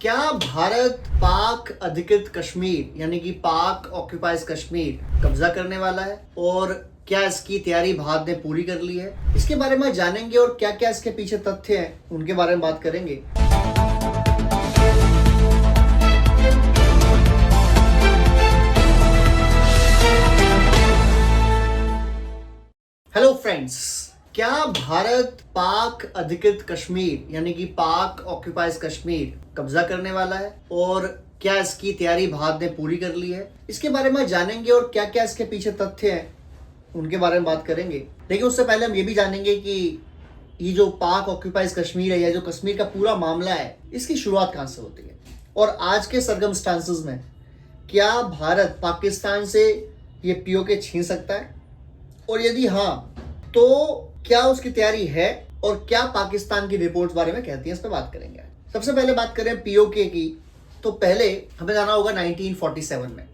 क्या भारत पाक अधिकृत कश्मीर यानी कि पाक ऑक्यूपाइज कश्मीर कब्जा करने वाला है और क्या इसकी तैयारी भारत ने पूरी कर ली है? इसके बारे में जानेंगे और क्या क्या इसके पीछे तथ्य हैं उनके बारे में बात करेंगे। हेलो फ्रेंड्स, क्या भारत पाक अधिकृत कश्मीर यानी कि पाक ऑक्यूपाइज कश्मीर कब्जा करने वाला है और क्या इसकी तैयारी भारत ने पूरी कर ली है? इसके बारे में जानेंगे और क्या क्या इसके पीछे तथ्य हैं उनके बारे में बात करेंगे। लेकिन उससे पहले हम ये भी जानेंगे कि ये जो पाक ऑक्यूपाइज कश्मीर है या जो कश्मीर का पूरा मामला है, इसकी शुरुआत कहाँ से होती है और आज के सरकमस्टांसेस में क्या भारत पाकिस्तान से ये पीओके छीन सकता है, और यदि हाँ तो क्या उसकी तैयारी है और क्या पाकिस्तान की रिपोर्ट्स बारे में कहती हैं, इस पर बात करेंगे। सबसे पहले बात करें पीओके की, तो पहले हमें जाना होगा 1947 में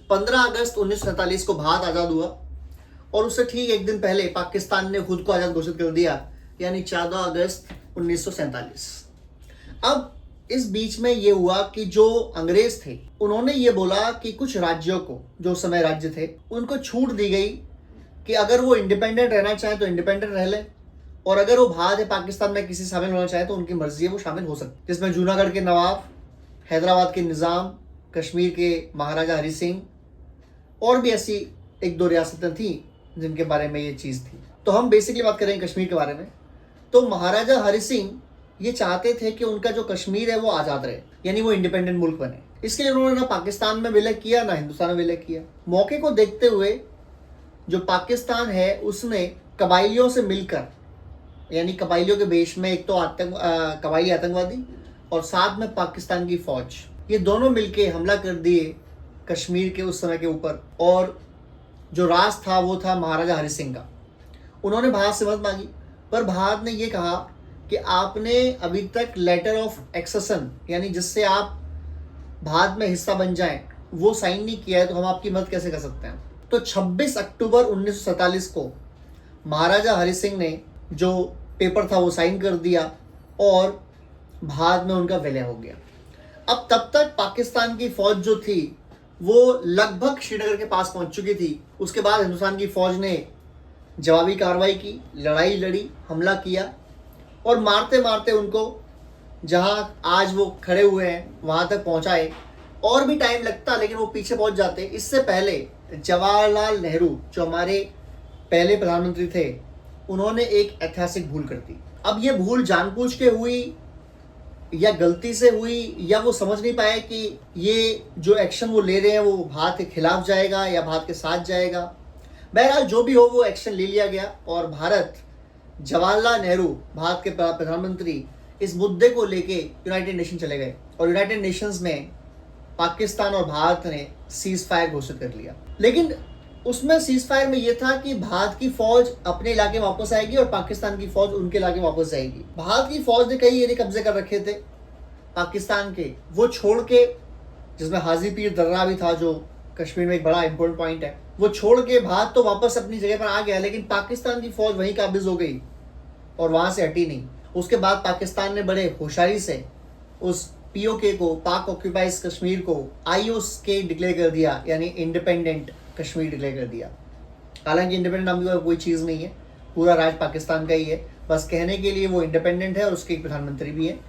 15 अगस्त 1947 को भारत आज़ाद हुआ और उससे ठीक एक दिन पहले पाकिस्तान ने खुद को आज़ाद घोषित कर दिया, यानी 14 अगस्त 1947। अब इस बीच में ये हुआ कि जो अंग्रेज थे उन्होंने ये बोला कि कुछ राज्यों को, जो उस समय राज्य थे, उनको छूट दी गई कि अगर वो इंडिपेंडेंट रहना चाहे तो इंडिपेंडेंट रह लें, और अगर वो भारत या पाकिस्तान में किसी शामिल होना चाहे तो उनकी मर्जी है, वो शामिल हो सकते। जिसमें जूनागढ़ के नवाब, हैदराबाद के निज़ाम, कश्मीर के महाराजा हरि सिंह और भी ऐसी एक दो रियासतें थी जिनके बारे में ये चीज़ थी। तो हम बेसिकली बात करेंगे कश्मीर के बारे में। तो महाराजा हरि सिंह ये चाहते थे कि उनका जो कश्मीर है वो आज़ाद रहे, यानी वो इंडिपेंडेंट मुल्क बने। इसके लिए उन्होंने ना पाकिस्तान में विलय किया ना हिंदुस्तान में विलय किया। मौके को देखते हुए जो पाकिस्तान है उसने कबाइलियों से मिलकर, यानी कबाइलियों के बेश में एक तो कबाइली आतंकवादी और साथ में पाकिस्तान की फौज, ये दोनों मिलके हमला कर दिए कश्मीर के उस समय के ऊपर। और जो राज था वो था महाराजा हरि सिंह का। उन्होंने भारत से मदद मांगी, पर भारत ने ये कहा कि आपने अभी तक लेटर ऑफ एक्सेशन, यानी जिससे आप भारत में हिस्सा बन जाएं, वो साइन नहीं किया है, तो हम आपकी मदद कैसे कर सकते हैं। तो 26 अक्टूबर 1947 को महाराजा हरि सिंह ने जो पेपर था वो साइन कर दिया और भारत में उनका विलय हो गया। अब तब तक पाकिस्तान की फौज जो थी वो लगभग श्रीनगर के पास पहुंच चुकी थी। उसके बाद हिंदुस्तान की फौज ने जवाबी कार्रवाई की, लड़ाई लड़ी, हमला किया और मारते मारते उनको जहां आज वो खड़े हुए हैं वहां तक पहुंचाए। और भी टाइम लगता लेकिन वो पीछे पहुंच जाते। इससे पहले जवाहरलाल नेहरू, जो हमारे पहले प्रधानमंत्री थे, उन्होंने एक ऐतिहासिक भूल कर दी। अब ये भूल जानबूझ के हुई या गलती से हुई, या वो समझ नहीं पाए कि ये जो एक्शन वो ले रहे हैं वो भारत के खिलाफ जाएगा या भारत के साथ जाएगा। बहरहाल जो भी हो, वो एक्शन ले लिया गया और जवाहरलाल नेहरू, भारत के प्रधानमंत्री, इस मुद्दे को लेके यूनाइटेड नेशन चले गए और यूनाइटेड नेशंस में पाकिस्तान और भारत ने सीज फायर घोषित कर लिया। लेकिन उसमें सीज फायर में यह था कि भारत की फौज अपने इलाके वापस आएगी और पाकिस्तान की फौज उनके इलाके वापस जाएगी। भारत की फौज ने कई एरिया कब्जे कर रखे थे पाकिस्तान के, वो छोड़ के, जिसमें हाजी पीर दर्रा भी था जो कश्मीर में एक बड़ा इंपॉर्टेंट पॉइंट है, वो छोड़ के भारत तो वापस अपनी जगह पर आ गया, लेकिन पाकिस्तान की फौज वहीं काबिज हो गई और वहां से हटी नहीं। उसके बाद पाकिस्तान ने बड़े होशियारी से उस पीओके को, पाक ऑक्यूपाइज कश्मीर को, IOC डिक्लेयर कर दिया, यानी इंडिपेंडेंट कश्मीर डिक्लेयर कर दिया। हालांकि इंडिपेंडेंट नाम की कोई चीज़ नहीं है, पूरा राज पाकिस्तान का ही है, बस कहने के लिए वो इंडिपेंडेंट है और उसके एक प्रधानमंत्री भी हैं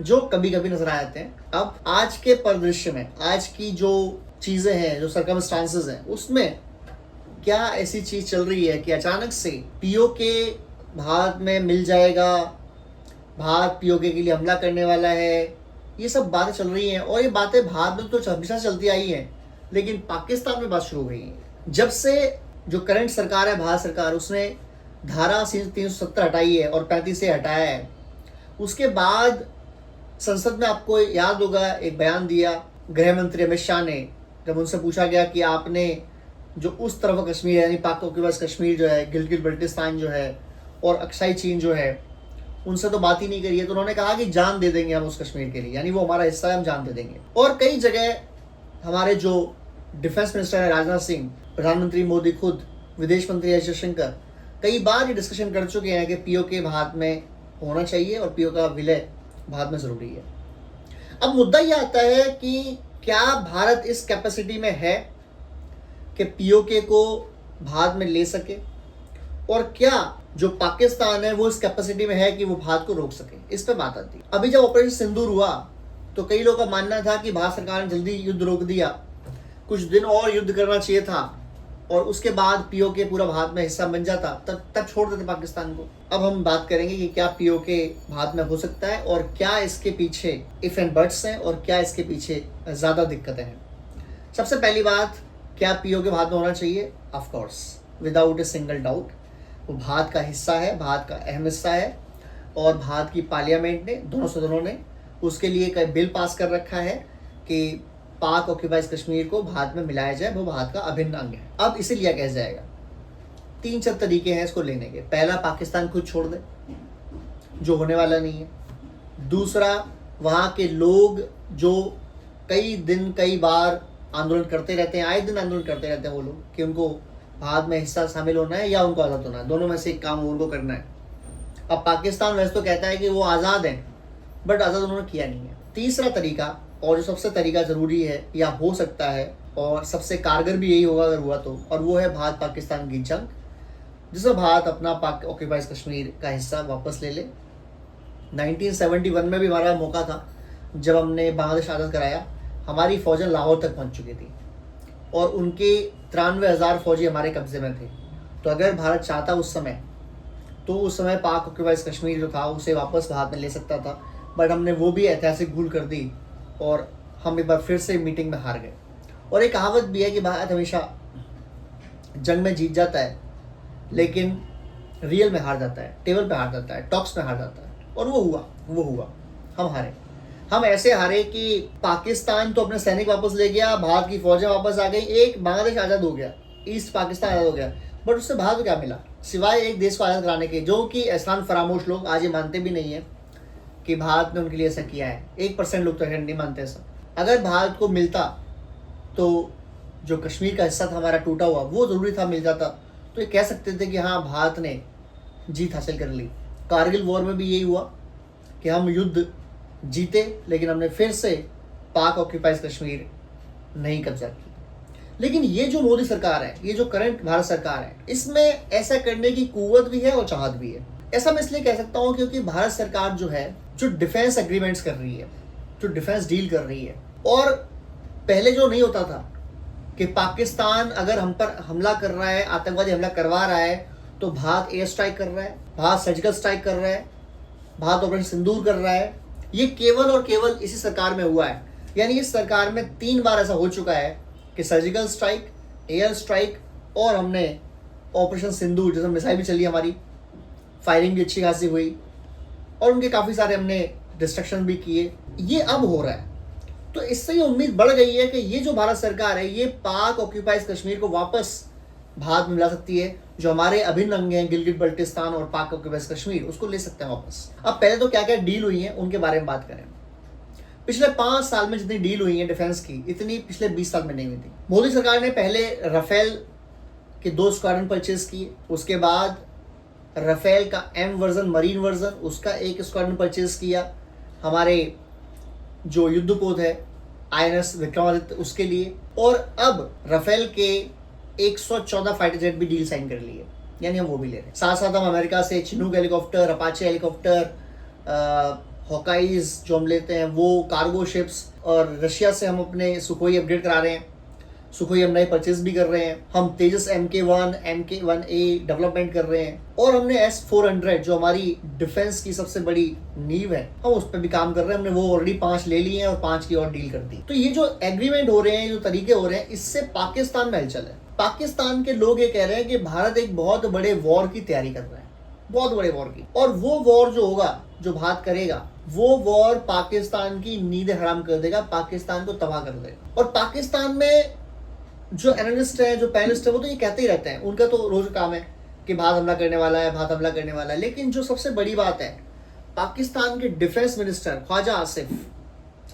जो कभी कभी नजर आ जाते हैं। अब आज के परिदृश्य में, आज की जो चीज़ें हैं, जो सर्कमस्टांसेस हैं, उसमें क्या ऐसी चीज़ चल रही है कि अचानक से पीओके भारत में मिल जाएगा, भारत पीओके के लिए हमला करने वाला है, ये सब बातें चल रही हैं। और ये बातें भारत में तो हमेशा चलती आई हैं, लेकिन पाकिस्तान में बात शुरू हो गई है जब से जो करंट सरकार है, भारत सरकार, उसने धारा 370 हटाई है और 35 से हटाया है। उसके बाद संसद में आपको याद होगा एक बयान दिया गृह मंत्री अमित शाह ने, जब उनसे पूछा गया कि आपने जो उस तरफ कश्मीर यानी पाक ऑक्यूपाइज कश्मीर जो है, गिलगित बल्टिस्तान जो है और अक्साई चीन जो है, उनसे तो बात ही नहीं करी है। तो उन्होंने कहा कि जान दे देंगे हम उस कश्मीर के लिए, यानी वो हमारा हिस्सा है, हम जान दे देंगे। और कई जगह हमारे जो डिफेंस मिनिस्टर है राजनाथ सिंह, प्रधानमंत्री मोदी खुद, विदेश मंत्री एस जयशंकर, कई बार ये डिस्कशन कर चुके हैं कि पीओके भारत में होना चाहिए और पीओके का विलय भारत में ज़रूरी है। अब मुद्दा ये आता है कि क्या भारत इस कैपेसिटी में है कि पीओके को भारत में ले सके, और क्या जो पाकिस्तान है वो इस कैपेसिटी में है कि वो भारत को रोक सके। इस पे बात आती है। अभी जब ऑपरेशन सिंदूर हुआ तो कई लोगों का मानना था कि भारत सरकार ने जल्दी युद्ध रोक दिया, कुछ दिन और युद्ध करना चाहिए था और उसके बाद पीओके पूरा भारत में हिस्सा बन जाता, तब छोड़ देते पाकिस्तान को। अब हम बात करेंगे कि क्या पीओके भारत में हो सकता है और क्या इसके पीछे इफ एंड बट्स हैं और क्या इसके पीछे ज्यादा दिक्कतें हैं। सबसे पहली बात, क्या पीओके भारत में होना चाहिए? Of course, without a single doubt. वो भारत का हिस्सा है, भारत का अहम हिस्सा है, और भारत की पार्लियामेंट ने, दोनों सदनों ने उसके लिए एक बिल पास कर रखा है कि पाक ऑक्यूपाइज कश्मीर को भारत में मिलाया जाए, वो भारत का अभिन्न अंग है। अब इसे लिया कैसे जाएगा? 3-4 तरीके हैं इसको लेने के। पहला, पाकिस्तान खुद छोड़ दे, जो होने वाला नहीं है। दूसरा, वहाँ के लोग जो कई दिन कई बार आंदोलन करते रहते हैं, आए दिन आंदोलन करते रहते हैं वो लोग कि उनको भारत में हिस्सा शामिल होना है या उनको आज़ाद होना है, दोनों में से एक काम उनको करना है। अब पाकिस्तान वैसे तो कहता है कि वो आज़ाद हैं, बट आज़ाद उन्होंने किया नहीं है। तीसरा तरीका, और जो सबसे तरीका ज़रूरी है या हो सकता है और सबसे कारगर भी यही होगा अगर हुआ तो, और वो है भारत पाकिस्तान की जंग, जिसमें भारत अपना पाक ऑक्यूपाइज कश्मीर का हिस्सा वापस ले ले। 1971 में भी हमारा मौका था, जब हमने बांग्लादेश आज़ाद कराया, हमारी फौजें लाहौर तक पहुंच चुकी थी और उनके 93,000 फौजी हमारे कब्जे में थे। तो अगर भारत चाहता उस समय पाक ऑक्यूपाइज कश्मीर जो था उसे वापस भारत में ले सकता था, बट हमने वो भी ऐतिहासिक भूल कर दी और हम एक बार फिर से मीटिंग में हार गए। और एक कहावत भी है कि भारत हमेशा जंग में जीत जाता है लेकिन रियल में हार जाता है, टेबल पे हार जाता है, टॉक्स में हार जाता है। और वो हुआ, हम हारे। हम ऐसे हारे कि पाकिस्तान तो अपने सैनिक वापस ले गया, भारत की फौजें वापस आ गई, एक बांग्लादेश आज़ाद हो गया, ईस्ट पाकिस्तान आज़ाद हो गया, बट उससे भारत को क्या मिला सिवाय एक देश को आज़ाद कराने के, जो कि एहसान फरामोश लोग आज ये मानते भी नहीं है कि भारत ने उनके लिए ऐसा किया है। 1% लोग तो नहीं मानते ऐसा। अगर भारत को मिलता तो जो कश्मीर का हिस्सा था हमारा टूटा हुआ, वो ज़रूरी था मिल जाता, तो ये कह सकते थे कि हाँ भारत ने जीत हासिल कर ली। कारगिल वॉर में भी यही हुआ कि हम युद्ध जीते लेकिन हमने फिर से पाक ऑक्यूपाइज कश्मीर नहीं कब्जा किया। लेकिन ये जो मोदी सरकार है, ये जो करंट भारत सरकार है, इसमें ऐसा करने की कुव्वत भी है और चाहत भी है। ऐसा मैं इसलिए कह सकता हूँ क्योंकि भारत सरकार जो है, जो डिफेंस एग्रीमेंट्स कर रही है, जो डिफेंस डील कर रही है, और पहले जो नहीं होता था कि पाकिस्तान अगर हम पर हमला कर रहा है, आतंकवादी हमला करवा रहा है, तो भारत एयर स्ट्राइक कर रहा है, भारत सर्जिकल स्ट्राइक कर रहा है, भारत ऑपरेशन सिंदूर कर रहा है। ये केवल और केवल इसी सरकार में हुआ है। यानी इस सरकार में 3 बार ऐसा हो चुका है कि सर्जिकल स्ट्राइक, एयर स्ट्राइक, और हमने ऑपरेशन सिंदूर जैसे मिसाइल भी चली, हमारी फायरिंग भी अच्छी खासी हुई और उनके काफ़ी सारे हमने डिस्ट्रक्शन भी किए। ये अब हो रहा है, तो इससे ये उम्मीद बढ़ गई है कि ये जो भारत सरकार है, ये पाक ऑक्यूपाइज कश्मीर को वापस भारत में मिला सकती है। जो हमारे अभिन्न अंग हैं, गिलगित बल्टिस्तान और पाक ऑक्यूपाइज कश्मीर, उसको ले सकते हैं वापस। अब पहले तो क्या क्या डील हुई है उनके बारे में बात करें। पिछले 5 साल में जितनी डील हुई है डिफेंस की, इतनी पिछले 20 साल में नहीं हुई थी। मोदी सरकार ने पहले राफेल के 2 स्क्वाड्रन परचेज किए, उसके बाद राफेल का एम वर्जन, मरीन वर्जन, उसका 1 स्क्वाड्रन परचेज किया। हमारे जो युद्धपोत है INS विक्रमादित्य, उसके लिए, और अब राफेल के 114 फाइटर जेट भी डील साइन कर ली है, यानी हम वो भी ले रहे हैं। साथ साथ हम अमेरिका से चिनूक हेलीकॉप्टर, अपाचे हेलीकॉप्टर, हॉकाइज जो हम लेते हैं वो, कार्गो शिप्स, और रशिया से हम अपने सुखोई अपग्रेड करा रहे हैं, सुखोई हम नए परचेज भी कर रहे हैं। हम तेजस MK1, MK1A डेवलपमेंट कर रहे हैं, और हमने S-400 जो हमारी डिफेंस की सबसे बड़ी नींव है, हम उस पर भी काम कर रहे हैं। हमने वो ऑलरेडी 5 ले लिए हैं और 5 की और डील कर दी। तो ये जो एग्रीमेंट हो रहे हैं, जो तरीके हो रहे हैं, इससे पाकिस्तान में हलचल है। पाकिस्तान के लोग ये कह रहे हैं कि भारत एक बहुत बड़े वॉर की तैयारी कर रहा है, बहुत बड़े वॉर की, और वो वॉर जो होगा, जो भारत करेगा, वो वॉर पाकिस्तान की नींदें हराम कर देगा, पाकिस्तान को तबाह कर देगा। और पाकिस्तान में जो एनालिस्ट है, जो पैनलिस्ट है, वो तो ये कहते ही रहते हैं, उनका तो रोज काम है कि भारत हमला करने वाला है, भारत हमला करने वाला है। लेकिन जो सबसे बड़ी बात है, पाकिस्तान के डिफेंस मिनिस्टर ख्वाजा आसिफ,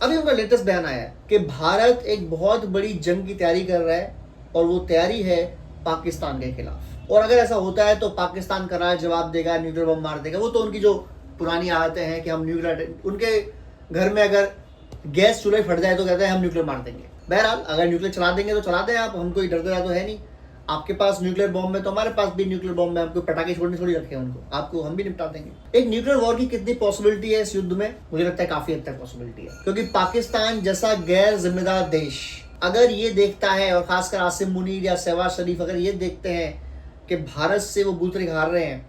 अभी उनका लेटेस्ट बयान आया है कि भारत एक बहुत बड़ी जंग की तैयारी कर रहा है और वो तैयारी है पाकिस्तान के खिलाफ। और अगर ऐसा होता है तो पाकिस्तान करारा जवाब देगा, न्यूक्लियर बम मार देगा। वो तो उनकी जो पुरानी आदतें हैं कि हम न्यूक्लियर, उनके घर में अगर गैस चूल्हे फट जाए तो कहते हैं हम न्यूक्लियर मार देंगे। बहरहाल अगर न्यूक्लियर चला देंगे तो चला दें आप, हम कोई डरते तो है नहीं। आपके पास न्यूक्लियर बॉम्ब है तो हमारे पास भी न्यूक्लियर बॉम्ब है, आपको पटाखे छोड़ने थोड़ी रखे हैं उनको, आपको हम भी निपटा देंगे। एक न्यूक्लियर वॉर की कितनी पॉसिबिलिटी है इस युद्ध में? मुझे लगता है काफी हद तक पॉसिबिलिटी है, क्योंकि पाकिस्तान जैसा गैर जिम्मेदार देश अगर ये देखता है, और खासकर आसिम मुनीर या शहबाज शरीफ अगर ये देखते हैं कि भारत से वो बूतरी हार रहे हैं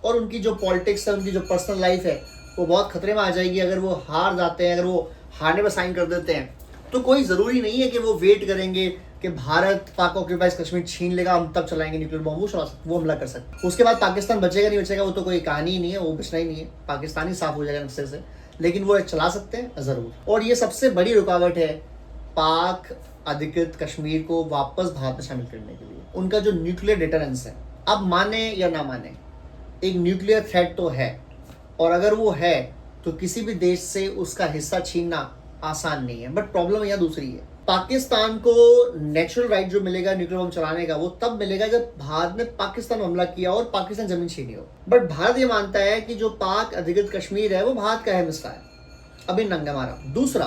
और उनकी जो पॉलिटिक्स है, उनकी जो पर्सनल लाइफ है वो बहुत खतरे में आ जाएगी अगर वो हार जाते हैं, अगर वो हारने पर साइन कर देते हैं, तो कोई ज़रूरी नहीं है कि वो वेट करेंगे कि भारत पाक ऑक्यूपाइज कश्मीर छीन लेगा हम तब चलाएंगे न्यूक्लियर बॉम्ब। वो हमला कर सकते, उसके बाद पाकिस्तान बचेगा नहीं बचेगा वो तो कोई कहानी ही नहीं है, वो बचना ही नहीं है, पाकिस्तान ही साफ हो जाएगा नक्शे से, लेकिन वो चला सकते हैं ज़रूर। और ये सबसे बड़ी रुकावट है पाक अधिकृत कश्मीर को वापस भारत में शामिल करने के लिए, उनका जो न्यूक्लियर डिटरेंस है। अब माने या ना माने, एक न्यूक्लियर थ्रेट तो है, और अगर वो है तो किसी भी देश से उसका हिस्सा छीनना आसान नहीं है। बट प्रॉब्लम यहाँ दूसरी है, पाकिस्तान को नेचुरल राइट जो मिलेगा न्यूक्लियर बम चलाने का वो तब मिलेगा जब भारत ने पाकिस्तान में हमला किया और पाकिस्तान जमीन छीनी हो। बट भारत ये मानता है कि जो पाक अधिकृत कश्मीर है वो भारत का अहम हिस्सा है, अभी नंगा मारा। दूसरा,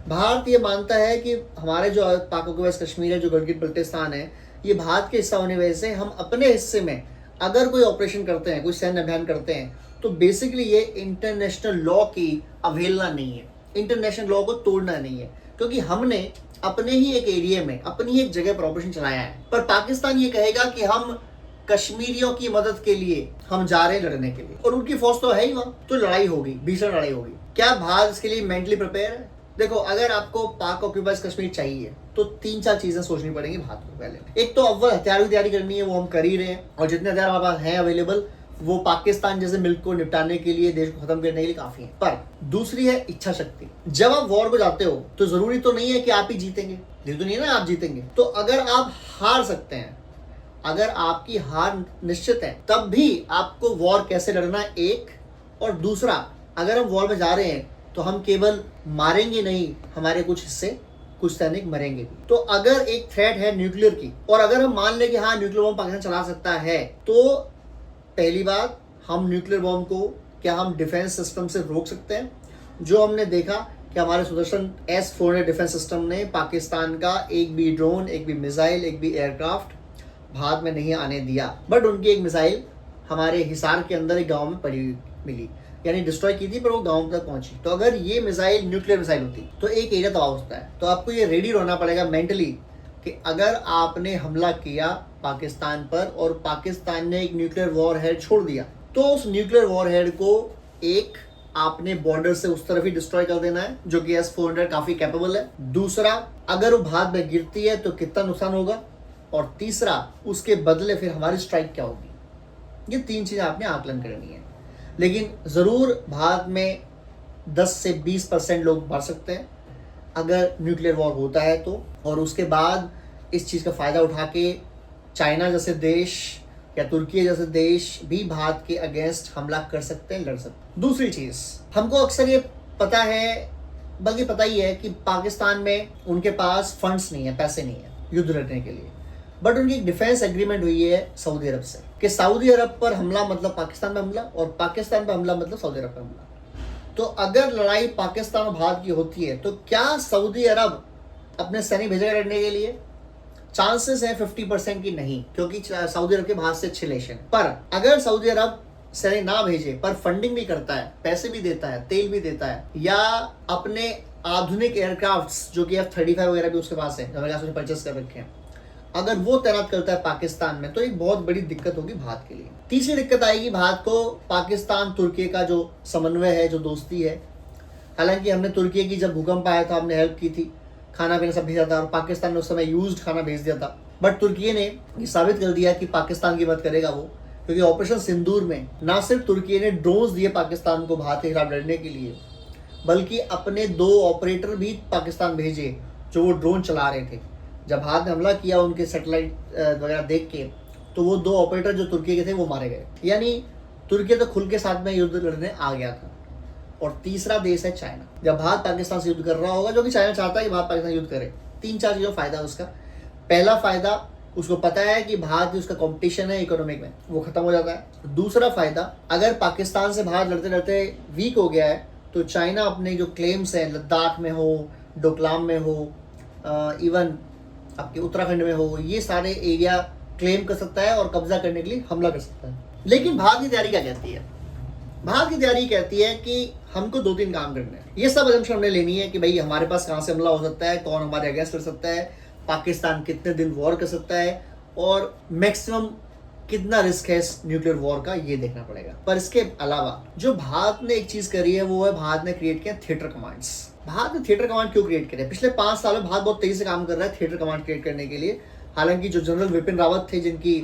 भारत ये मानता है कि हमारे जो पाक ऑक्यूपाइज कश्मीर है, जो गिलगित बल्टिस्तान है, ये भारत के हिस्सा होने वजह से हम अपने हिस्से में अगर कोई ऑपरेशन करते हैं, कोई सैन्य अभियान करते हैं, तो बेसिकली ये इंटरनेशनल लॉ की अवहेलना नहीं है, इंटरनेशनल लॉ को तोड़ना नहीं है, क्योंकि हमने अपने ही एक एरिया में अपनी ही एक जगह पर ऑपरेशन चलाया है। पर पाकिस्तान ये कहेगा कि हम कश्मीरियों की मदद के लिए हम जा रहे हैं लड़ने के लिए, और उनकी फौज तो है ही वहां, तो लड़ाई होगी, भीषण लड़ाई होगी। क्या भारत इसके लिए मेंटली प्रिपेयर है? देखो, अगर आपको पाक ऑक्यूपाइज कश्मीर चाहिए तो 3-4 चीजें सोचनी पड़ेंगी भारत को। पहले एक तो अव्वल हथियारों की तैयारी करनी है, वो हम कर ही रहे हैं, और जितने हथियार हमारे पास हैं अवेलेबल वो पाकिस्तान जैसे मुल्क को निपटाने के लिए, देश को खत्म करने के लिए काफी है। पर दूसरी है इच्छा शक्ति। जब आप वॉर को जाते हो तो जरूरी तो नहीं है कि आप ही जीतेंगे, जरूरी तो नहीं है ना आप जीतेंगे। तो अगर आप हार सकते हैं, अगर आपकी हार निश्चित है, तब भी आपको वॉर कैसे लड़ना है, एक। और दूसरा, अगर हम वॉर में जा रहे हैं तो हम केवल मारेंगे नहीं, हमारे कुछ हिस्से, कुछ सैनिक मरेंगे भी। तो अगर एक थ्रेट है न्यूक्लियर की, और अगर हम मान लें कि हाँ न्यूक्लियर बम पाकिस्तान चला सकता है, तो पहली बात, हम न्यूक्लियर बम को क्या हम डिफेंस सिस्टम से रोक सकते हैं? जो हमने देखा कि हमारे सुदर्शन S-400 डिफेंस सिस्टम ने पाकिस्तान का एक भी ड्रोन, एक भी मिसाइल, एक भी एयरक्राफ्ट भारत में नहीं आने दिया। बट उनकी एक मिसाइल हमारे हिसार के अंदर एक गांव में पड़ी मिली, यानी डिस्ट्रॉय की थी, पर वो गांव तक पहुंची। तो अगर ये मिसाइल न्यूक्लियर मिसाइल होती तो एक एरिया तबाह हो सकता है। तो आपको ये रेडी रहना पड़ेगा मेंटली कि अगर आपने हमला किया पाकिस्तान पर और पाकिस्तान ने एक न्यूक्लियर वॉर हेड छोड़ दिया, तो उस न्यूक्लियर वॉर हेड को एक आपने बॉर्डर से उस तरफ ही डिस्ट्रॉय कर देना है, जो कि S-400 काफी कैपेबल है। दूसरा, अगर वो भारत में गिरती है तो कितना नुकसान होगा, और तीसरा, उसके बदले फिर हमारी स्ट्राइक क्या होगी। ये 3 चीजें आपने आकलन करनी है। लेकिन जरूर भारत में 10 से 20% लोग मर सकते हैं अगर न्यूक्लियर वॉर होता है तो, और उसके बाद इस चीज़ का फ़ायदा उठा के चाइना जैसे देश या तुर्की जैसे देश भी भारत के अगेंस्ट हमला कर सकते हैं, लड़ सकते हैं। दूसरी चीज़, हमको अक्सर ये पता है, बल्कि पता ही है कि पाकिस्तान में उनके पास फंड्स नहीं है, पैसे नहीं है युद्ध लड़ने के लिए। बट उनकी एक डिफेंस एग्रीमेंट हुई है सऊदी अरब से कि सऊदी अरब पर हमला मतलब पाकिस्तान में हमला, और पाकिस्तान पर हमला मतलब सऊदी अरब पर हमला। तो अगर लड़ाई पाकिस्तान और भारत की होती है तो क्या सऊदी अरब अपने सैनिक भेजेगा लड़ने के लिए? चांसेस है 50% की नहीं, क्योंकि सऊदी अरब के भारत से अच्छे रिलेशन। पर अगर सऊदी अरब सैनिक ना भेजे पर फंडिंग भी करता है, पैसे भी देता है, तेल भी देता है, या अपने आधुनिक एयरक्राफ्ट जो कि F-35 वगैरह भी उसके पास है, अमेरिका से परचेस कर रखे हैं, अगर वो तैनात करता है पाकिस्तान में, तो एक बहुत बड़ी दिक्कत होगी भारत के लिए। तीसरी दिक्कत आएगी भारत को, पाकिस्तान तुर्की का जो समन्वय है, जो दोस्ती है। हालांकि हमने तुर्की की जब भूकंप आया था हमने हेल्प की थी, खाना पीना सब भेजा था, और पाकिस्तान ने उस समय यूज्ड खाना भेज दिया था। बट तुर्की ने ये साबित कर दिया कि पाकिस्तान की मदद करेगा वो, क्योंकि ऑपरेशन सिंदूर में ना सिर्फ तुर्की ने ड्रोन्स दिए पाकिस्तान को भारत के खिलाफ लड़ने के लिए, बल्कि अपने 2 ऑपरेटर भी पाकिस्तान भेजे जो वो ड्रोन चला रहे थे। जब भारत ने हमला किया उनके सैटेलाइट वगैरह देख के, तो वो 2 ऑपरेटर जो तुर्की के थे वो मारे गए। यानी तुर्की तो खुल के साथ में युद्ध लड़ने आ गया था। और तीसरा देश है चाइना। जब भारत पाकिस्तान से युद्ध कर रहा होगा, जो कि चाइना चाहता है कि भारत पाकिस्तान युद्ध करे, 3-4 चीज़ों फायदा है उसका। पहला फायदा, उसको पता है कि भारत उसका कंपटीशन है इकोनॉमिक में, वो खत्म हो जाता है। दूसरा फायदा, अगर पाकिस्तान से भारत लड़ते लड़ते वीक हो गया है तो चाइना अपने जो क्लेम्स हैं लद्दाख में हो, डोकलाम में हो, इवन आपके उत्तराखंड में हो, ये सारे एरिया क्लेम कर सकता है और कब्जा करने के लिए हमला कर सकता है। लेकिन भारत की तैयारी क्या कहती है? भारत की तैयारी कहती है कि हमको 2-3 काम करने हैं। ये सब असम्पशन हमने लेनी है कि भाई हमारे पास कहाँ से हमला हो सकता है, कौन हमारे अगेंस्ट कर सकता है, पाकिस्तान कितने दिन वॉर कर सकता है और मैक्सिमम कितना रिस्क है इस न्यूक्लियर वॉर का, ये देखना पड़ेगा। पर इसके अलावा जो भारत ने एक चीज करी है वो है भारत ने क्रिएट किया थिएटर कमांड्स। भारत ने थिएटर कमांड क्यों क्रिएट करे? पिछले 5 साल में भारत बहुत तेजी से काम कर रहा है थिएटर कमांड क्रिएट करने के लिए। हालांकि जो जनरल विपिन रावत थे जिनकी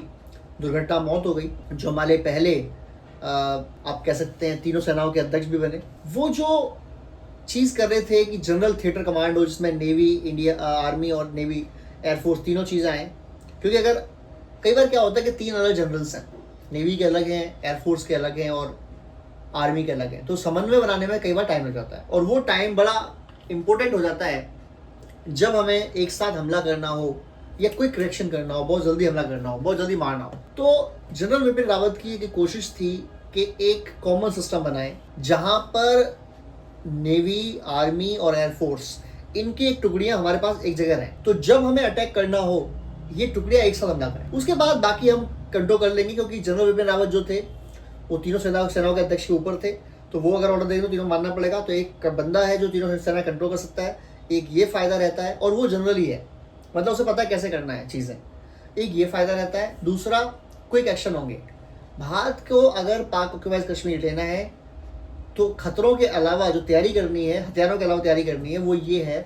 दुर्घटना मौत हो गई, जो हमारे पहले आप कह सकते हैं तीनों सेनाओं के अध्यक्ष भी बने, वो जो चीज कर रहे थे कि जनरल थिएटर कमांड हो जिसमें नेवी, इंडिया आर्मी और नेवी एयरफोर्स तीनों चीज़ें आए। क्योंकि अगर कई बार क्या होता है कि 3 अलग जनरल्स हैं, नेवी के अलग हैं, एयरफोर्स के अलग हैं और आर्मी के अलग हैं, तो समन्वय बनाने में कई बार टाइम लग जाता है और वो टाइम बड़ा इंपॉर्टेंट हो जाता है जब हमें एक साथ हमला करना हो या कोई करेक्शन करना हो, बहुत जल्दी हमला करना हो, बहुत जल्दी मारना हो। तो जनरल विपिन रावत की एक कोशिश थी कि एक कॉमन सिस्टम बनाए जहां पर नेवी, आर्मी और एयरफोर्स इनकी एक टुकड़ियां हमारे पास एक जगह रहें, तो जब हमें अटैक करना हो ये टुकड़ियां एक साथ हमला करें। उसके बाद बाकी हम कंट्रोल कर लेंगे, क्योंकि जनरल विपिन रावत जो थे वो तीनों सेनाओं के अध्यक्ष के ऊपर थे, तो वो अगर ऑर्डर देंगे तो तीनों मानना पड़ेगा। तो एक बंदा है जो तीनों सेना कंट्रोल कर सकता है, एक ये फायदा रहता है, और वो जनरल ही है, मतलब उसे पता है कैसे करना है चीज़ें, एक ये फायदा रहता है। दूसरा, क्विक एक्शन होंगे। भारत को अगर पाक ऑक्यूपाइड कश्मीर लेना है तो खतरों के अलावा जो तैयारी करनी है, हथियारों के अलावा तैयारी करनी है, वो ये है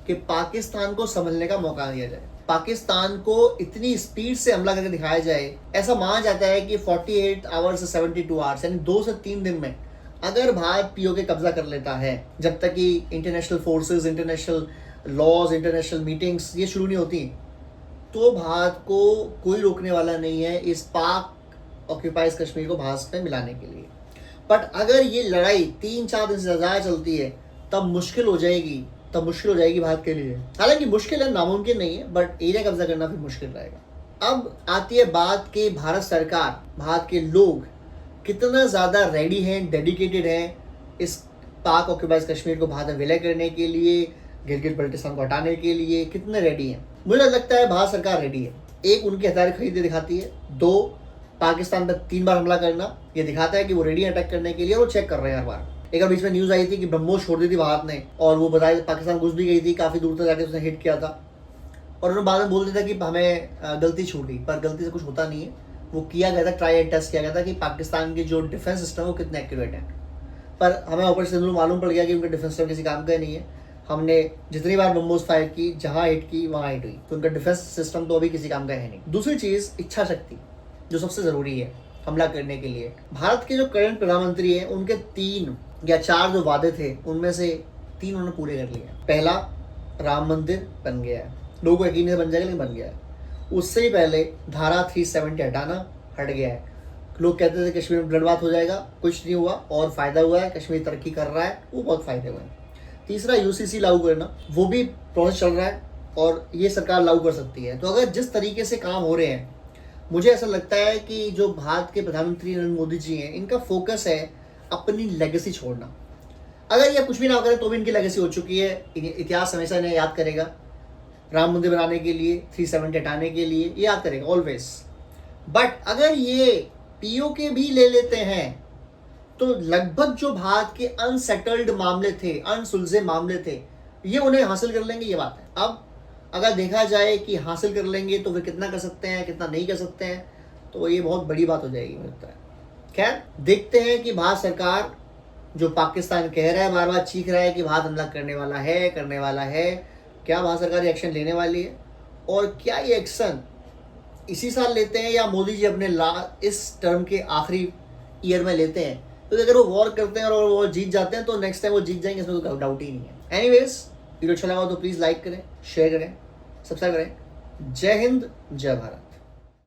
कि पाकिस्तान को संभलने का मौका दिया जाए। पाकिस्तान को इतनी स्पीड से हमला करके दिखाया जाए, ऐसा माना जाता है कि 48 आवर्स से 72 आवर्स यानी 2 से 3 दिन में अगर भारत पीओके कब्जा कर लेता है, जब तक कि international forces, international laws, international meetings ये शुरू नहीं होती, तो भारत को कोई रोकने वाला नहीं है इस पाक ऑक्यूपाइज कश्मीर को भारत में मिलाने के लिए। बट अगर ये लड़ाई 3-4 दिन से ज़्यादा चलती है तब मुश्किल हो जाएगी भारत के लिए। हालांकि मुश्किल है, नामुमकिन नहीं है, बट एरिया कब्जा करना भी मुश्किल रहेगा। अब आती है बात कि भारत सरकार, भारत के लोग कितना ज़्यादा रेडी हैं, डेडिकेटेड हैं इस पाक ऑक्यूपाइज कश्मीर को भारत में विलय करने के लिए, गिलगित बल्टिस्तान को हटाने के लिए कितने रेडी हैं। मुझे लगता है भारत सरकार रेडी है। एक, उनकी हथियार खरीदे दिखाती है। 2, पाकिस्तान पर 3 बार हमला करना ये दिखाता है कि वो रेडी अटैक करने के लिए, और वो चेक कर रहे हैं हर बार। एक बीच में न्यूज़ आई थी कि ब्रह्मोस छोड़ दी थी भारत ने, और वो बताया पाकिस्तान घुस भी गई थी, काफ़ी दूर तक जाके उसने हिट किया था, और उन्होंने बाद में बोल दिया था कि हमें गलती छूटी, पर गलती से कुछ होता नहीं है। वो किया गया था, ट्राई एंड टेस्ट किया गया था कि पाकिस्तान के जो डिफेंस सिस्टम है वो कितने एक्यूरेट है, पर हमें ऑपरेशन सिंदूर मालूम पड़ गया कि उनका डिफेंस सिस्टम किसी काम का नहीं है। हमने जितनी बार ब्रह्मोस फायर की, जहाँ हिट की वहाँ हिट हुई, तो उनका डिफेंस सिस्टम तो अभी किसी काम का है नहीं। दूसरी चीज़, इच्छा शक्ति जो सबसे ज़रूरी है हमला करने के लिए। भारत के जो करंट प्रधानमंत्री हैं उनके 3 या 4 जो वादे थे उनमें से 3 उन्होंने पूरे कर लिए। पहला, राम मंदिर बन गया है, लोगों को यकीन नहीं बन जाएगा लेकिन बन गया है। उससे ही पहले धारा 370 हटाना हट गया है। लोग कहते थे कश्मीर में ब्लडबाथ हो जाएगा, कुछ नहीं हुआ और फायदा हुआ है, कश्मीर तरक्की कर रहा है, वो बहुत फायदे हुए हैं। तीसरा, यूसीसी लागू करना, वो भी प्रोसेस चल रहा है और ये सरकार लागू कर सकती है। तो अगर जिस तरीके से काम हो रहे हैं, मुझे ऐसा लगता है कि जो भारत के प्रधानमंत्री नरेंद्र मोदी जी हैं, इनका फोकस है अपनी लेगेसी छोड़ना। अगर ये कुछ भी ना करें तो भी इनकी लेगेसी हो चुकी है, इतिहास हमेशा इन्हें याद करेगा। राम मंदिर बनाने के लिए, 370 हटाने के लिए ये याद करेगा ऑलवेज। बट अगर ये पीओके भी ले लेते हैं तो लगभग जो भारत के अनसेटल्ड मामले थे, अनसुलझे मामले थे, ये उन्हें हासिल कर लेंगे, ये बात है। अब अगर देखा जाए कि हासिल कर लेंगे तो वे कितना कर सकते हैं, कितना नहीं कर सकते हैं, तो ये बहुत बड़ी बात हो जाएगी मुझे लगता है। खैर, देखते हैं कि भारत सरकार जो पाकिस्तान कह रहा है, बार बार चीख रहा है कि भारत हमला करने वाला है, क्या भारत सरकार एक्शन लेने वाली है, और क्या ये एक्शन इसी साल लेते हैं या मोदी जी अपने इस टर्म के आखिरी ईयर में लेते हैं। तो अगर वो वॉर करते हैं और वो जीत जाते हैं तो नेक्स्ट टाइम वो जीत जाएंगे, इसमें कोई डाउट ही नहीं है। एनीवेज, वीडियो अच्छा लगा तो प्लीज़ लाइक करें, शेयर करें, सब्सक्राइब करें। जय हिंद, जय भारत।